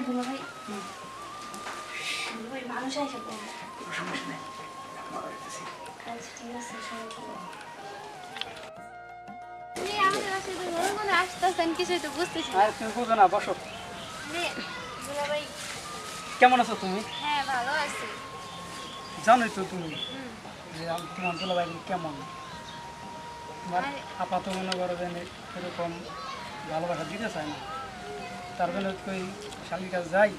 দুলা ভাই দুলা ভাই মানুষ আইসা পড়বে সমস্যা নেই আচ্ছা ঠিক আছে আমাদের আসলে মনে মনে আসতেছেন কিছুই তো বুঝতেছি আর তুমি বুঝো না বসো দুলা ভাই কেমন আছো তুমি হ্যাঁ ভালো আছি জানোই তো তুমি যে তোমার দুলাভাই কেমন তোমার আপাতত মনে করো যে এরকম ভালোবাসা দিতে চায় না তার জন্য ওই শালির কাছে যাই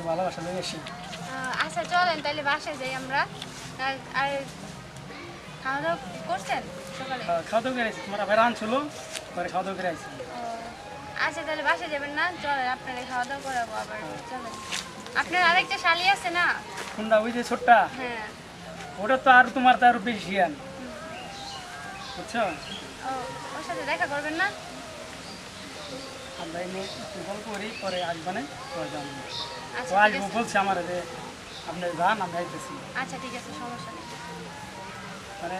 ভালোবাসা লেগে আসি আচ্ছা চলেন তাহলে বাসায় যাই আমরা আর খাওয়া দাওয়া করছেন সকালে খাওয়া দাওয়া করে আইছি তোমার আবার আনছিল পরে খাওয়া দাওয়া করে আইছি আচ্ছা তাহলে বাসায় যাবেন না চলেন আপনারা খাওয়া দাওয়া করাবো আবার চলেন আপনার আরেকটা শালি আছে না কোনটা ওই যে ছোট্টা হ্যাঁ ওটা তো আর তোমার তো আরো বেশি জ্ঞান বুঝছো ও ওর সাথে দেখা করবেন না আমরা এনে গল্প করি পরে আসবে না পরে যাবো আচ্ছা তো ঠিক আসবো আছে বলছে আমার যে আপনি যান আমরা আইতেছি আচ্ছা ঠিক আছে সমস্যা নেই মানে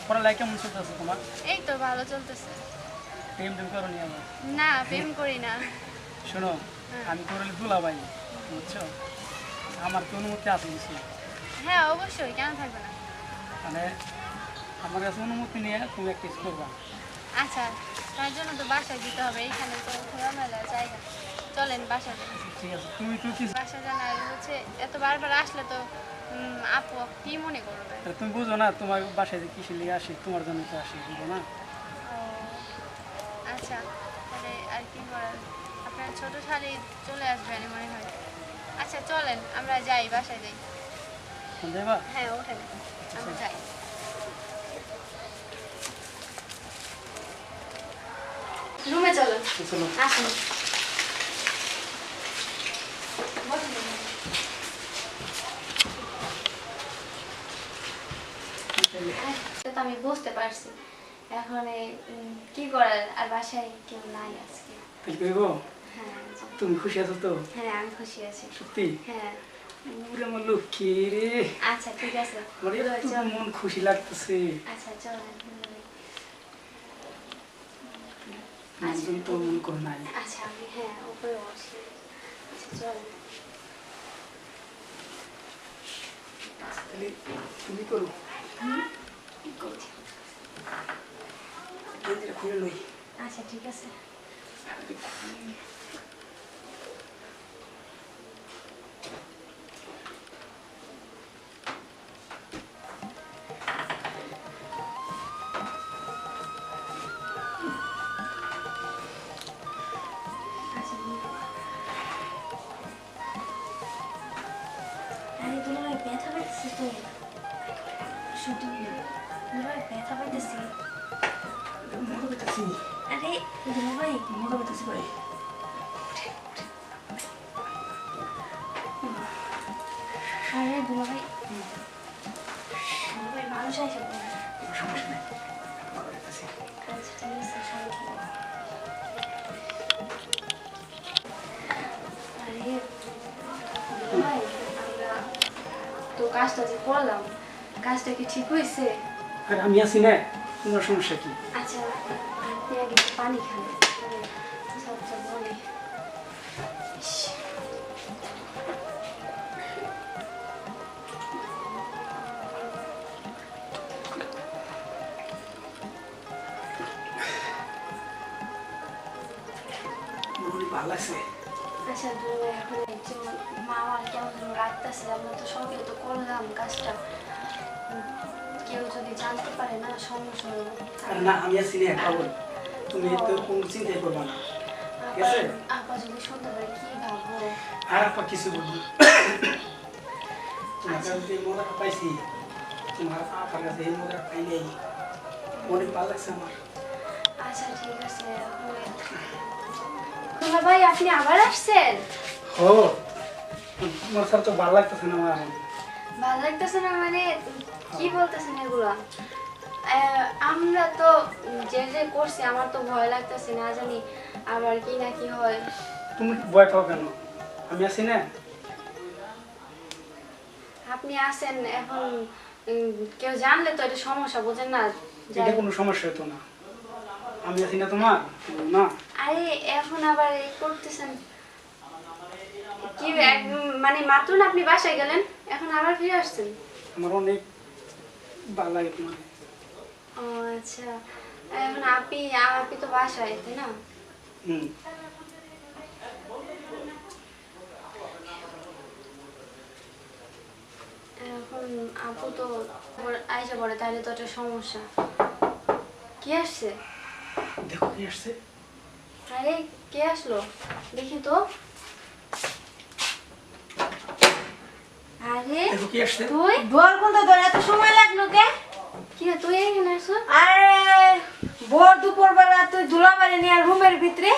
পড়ালেখা কেমন চলতেছে তোমার এই তো ভালো চলতেছে প্রেম টেম করো নি আমার না প্রেম করি না শোনো আমি করলে দুলাভাই বুঝছো আমার তো অনুমতি আছে কিছু হ্যাঁ অবশ্যই কেন থাকবে না মানে আমার কাছে অনুমতি নিয়ে তুমি একটা কিছু করবা আচ্ছা তার জন্য তো বাসায় দিতে হবে এইখানে তো খোলামেলা জায়গা চলেন বাসায় যাই ঠিক আছে তুমি তো কিছু বাসায় যান আর হচ্ছে এত বারবার আসলে তো আপু কি মনে করবে তুমি বুঝো না তোমার বাসায় যে কিসে লিয়ে আসি তোমার জন্য তো আসি বুঝো না ও আচ্ছা তাহলে আর কি করার আপনার ছোট শালি চলে আসবেন মনে হয় আচ্ছা চলেন আমরা যাই বাসায় যাই ফোন দেবা হ্যাঁ ওঠেন আমরা যাই রুমে চলো চলো আসুন তো আমি বুঝতে পারছি এখন কি করার আর বাসায় কেউ নাই আজকে তাহলে কইবো হ্যাঁ তুমি খুশি আছো তো হ্যাঁ আমি খুশি আছি সত্যি হ্যাঁ ওরে আমার লক্ষ্মী রে আচ্ছা ঠিক আছে আমার একটু মন খুশি লাগতেছে আচ্ছা চলেন মানুষজন তো মন করে নাই আচ্ছা আমি হ্যাঁ উপরে বসি আচ্ছা চলেন তাহলে তুমি করো করো গেঞ্জিটা খুলে লই আচ্ছা ঠিক আছে আরে দুলাভাই ব্যথা পাইতেছি তো শুধু দুলাভাই ব্যথা পাইতেছি মনে করতেছি আরে দুলাভাই মনে করতেছি ভাই আরে দুলাভাই দুলাভাই মানুষ আইসা পড়বে সমস্যা নেই মনে করতেছি আচ্ছা ঠিক আছে সমস্যা নেই আরে দুলাভাই আমরা তো কাজটা যে করলাম কাজটা কি ঠিক হয়েছে আর আমি আছি না তোমার সমস্যা কি আচ্ছা আপনি আগে একটু পানি খান সবটা বলি ভালো লাগছে আচ্ছা দুলাভাই এখন যেমন মা আমার কেমন যেন রাখতেছে আমরা তো সবাই তো করলাম কাজটা কেউ যদি জানতে পারে না সমস্যা হবে আর না আমি আছি না পাবল তুমি তো কোনো চিন্তাই করবা না ঠিক আছে আপা যদি শুনতে পারে কি ভাববো আর আপা কিছু বলবো তোমার কাছে যে মজাটা পাইছি তোমার আপার কাছে এই মজাটা পাই নাই অনেক ভালো লাগছে আমার আচ্ছা ঠিক আছে দুলাভাই আপনি আবার আসছেন ও তোমার স্যার তো ভালো লাগতেছে না আমার এখন ভালো লাগতেছে না মানে কি বলতেছেন এগুলো আমরা তো যে যে করছি আমার তো ভয় লাগতেছে না জানি আবার কি না কি হয় তুমি ভয় পাও কেন আমি আছি না আপনি আসেন এখন কেউ জানলে তো এটা সমস্যা বোঝেন না এটা কোনো সমস্যা হতো না আমি আছি না তোমার না আরে এখন আবার এই করতেছেন কি মানে মাত্র না আপনি বাসায় গেলেন, এখন আবার ফিরে আসছেন? আমার অনেক ভালো লাগে তোমার। ও আচ্ছা, এখন আপনি আপনি তো বাসায়, তাই না? হুম। এখন আপু তো আইসা পড়ে, তাহলে তো একটা সমস্যা। কি আসছে? দেখো কি আসছে। আরে কে আসলো দেখি তো। আরে দেখো কি আসছে। তুই বল কোনটা তোর এত সময় লাগলো কে? কি রে, তুই এখানে আসো? আরে ভোর দুপুর বেলা তুই ধুলাবাড়ি নিয়ে রুমের ভিতরে?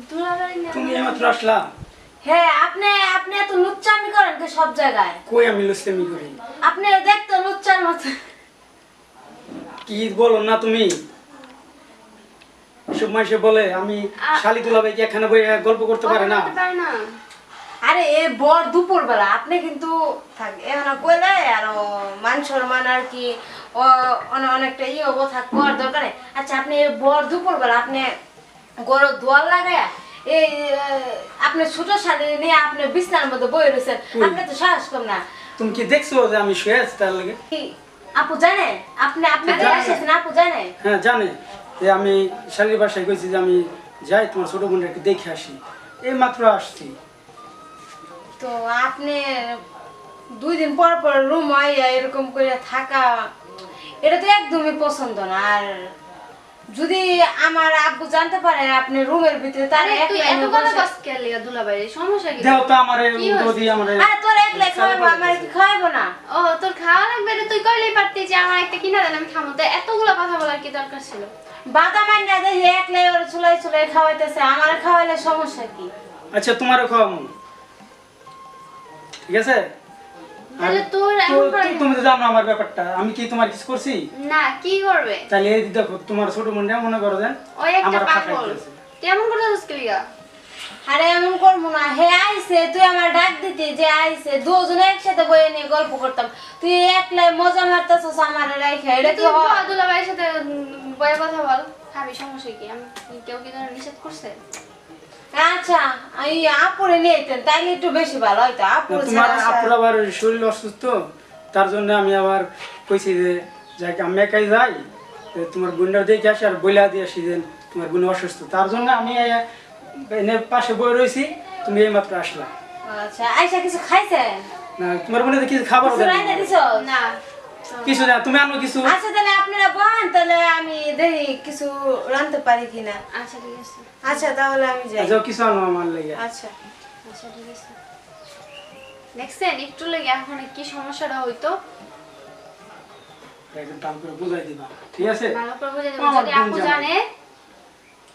দুলাবাড়ি তুমি এইমাত্র আসলা? হ্যাঁ, আপনি আপনি এত লুচ্চামি করেন তো সব জায়গায়। কই আমি লুচকামি করি? আপনি দেখতে লুচ্চার মতো। কি বলো না তুমি? সব মাসে বলে আমি শালি দুলাভাইকে এখানে বই গল্প করতে পারে না। পারে না। আরে এ ভোর দুপুর বেলা আপনি কিন্তু থাক এখানে কইলে আর মান সম্মান আর কি অনেকটা হবো থাকবো আর দরকার নেই। আচ্ছা আপনি ভোর দুপুর বেলা আপনি গরু দোয়াল লাগায় এই আপনি ছোট শাড়ি নিয়ে আপনি বিছনার মধ্যে বই রয়েছেন, আপনি তো সাহস কম না। তুমি কি দেখছো যে আমি শুয়ে আছি তার লাগে? কি আপু জানে আপনি আপনি জানে না। আসেছেন, আপু জানে? হ্যাঁ জানে যে আমি শালির বাসায় গেছি, যে আমি যাই তোমার ছোট বোনটাকে দেখে আসি। এই মাত্র আসছি। তো আপনি 2 দিন পর পর রুম আইয়া এরকম করে থাকা এটা তো একদমই পছন্দ না। আর যদি আমার আব্বু জানতে পারে আপনি রুমের ভিতরে তাহলে আরে তুই এত কথা কস কে লিয়া দুলাবাড়ি, সমস্যা কি? দেও তো আমারে কি হয়েছে? উদ্যোগী আমারে। আরে তোর একলা খাওয়াবো, আমার কি খাওয়াবো না? ও তোর খাওয়া লাগবে রে, তুই কইলেই পারতি যে আমার একটা কিনা দেন আমি খাবো। তো এতগুলো কথা বলার কি দরকার ছিল? বাদাম আইনা দেখি একলাই ওর চুলাই চুলাই খাওয়াইতেছে, আমার খাওয়াইলে সমস্যা কি? আচ্ছা তোমারও খাওয়াবো, ঠিক আছে? তাহলে তোর তো এমন করে তুমি তো জানো আমার ব্যাপারটা, আমি কি তোমার কিছু করছি? না, কি করবে? তাহলে এই দেখো তোমার ছোট বোনটা মনে করো দেন ওই একটা আমার পাগল। ফাঁকাইতেছে। কেমন করে হচ্ছে লিয়া? আরে এমন করবো না, হে আইছে তুই আমার ডাক দিতি যে আইছে দুজনে একসাথে বইয়ে নিয়ে গল্প করতাম, তুই একলাই মজা মারতেছস আমার রাইখা, এটা কি তুই হয়? দুলাবাড়ির সাথে বয়ে কথা বল, খাবি, সমস্যা কি? আমি কেউ কি তোর নিষেধ করছে? আচ্ছা এই আপুরে নিয়ে যেতেন তাইলে একটু বেশি ভালো হইতো। আপুর তোমার ছাড়া আপুর আবার শরীর অসুস্থ, তার জন্য আমি আবার কইছি যে যাই আমি একাই যাই, তোমার বোনটা দেখে আসি আর বইলা দিয়ে আসি যে তোমার বোন অসুস্থ, তার জন্য আমি এনে পাশে বই রয়েছি। তুমি এই মাত্র আসলা। আচ্ছা আইসা কিছু খাইছেন? না তোমার বোনে কিছু খাবার কিছু রাইতে দিছো? না কিছু না, তুমি আনো কিছু। আচ্ছা তাহলে আপনারা বলেন, তাহলে আমি দেখি কিছু রাঁধতে পারি কিনা। আচ্ছা ঠিক আছে, আচ্ছা তাহলে আমি যাই। যাও কিছু আনো আমার লেগে। আচ্ছা আচ্ছা ঠিক আছে। দেখছেন একটু লেগে এখন কি সমস্যাটা হইতো, একদম টান করে বুঝাই দিবা, ঠিক আছে? ভালো করে বুঝে দেবো। আমার যদি বোন আপু জানে। জানে,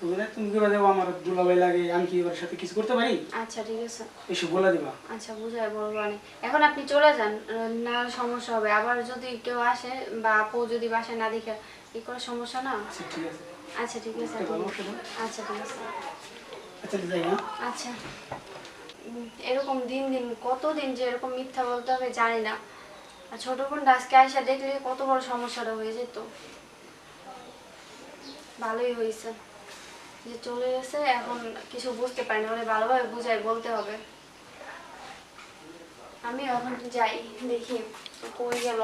বুঝলে তুমি কি বাজে আমার দুলাভাই লাগে, আমি কি ওর সাথে কিছু করতে পারি? আচ্ছা ঠিক আছে, এসব বলে দিবা। আচ্ছা বুঝাই বলবো। এখন আপনি চলে যান, না সমস্যা হবে। আবার যদি কেউ আসে বা আপু যদি বাসায় না দেখে কি করে, সমস্যা না? আচ্ছা ঠিক আছে। আচ্ছা ঠিক আছে, একটা ভালো ওষুধ দাও। আচ্ছা ঠিক আছে। আচ্ছা যাই হ্যাঁ। আচ্ছা এরকম দিন দিন কতদিন যে এরকম মিথ্যা বলতে হবে জানি না। আর ছোট বোনটা আজকে আয়সা দেখলে কত বড় সমস্যাটা হয়ে যেত। ভালোই হয়েছে যে চলে গেছে, এখন কিছু বুঝতে পারিনি, ওরে ভালোভাবে বুঝাই বলতে হবে। আমি এখন যাই, দেখি কই গেল।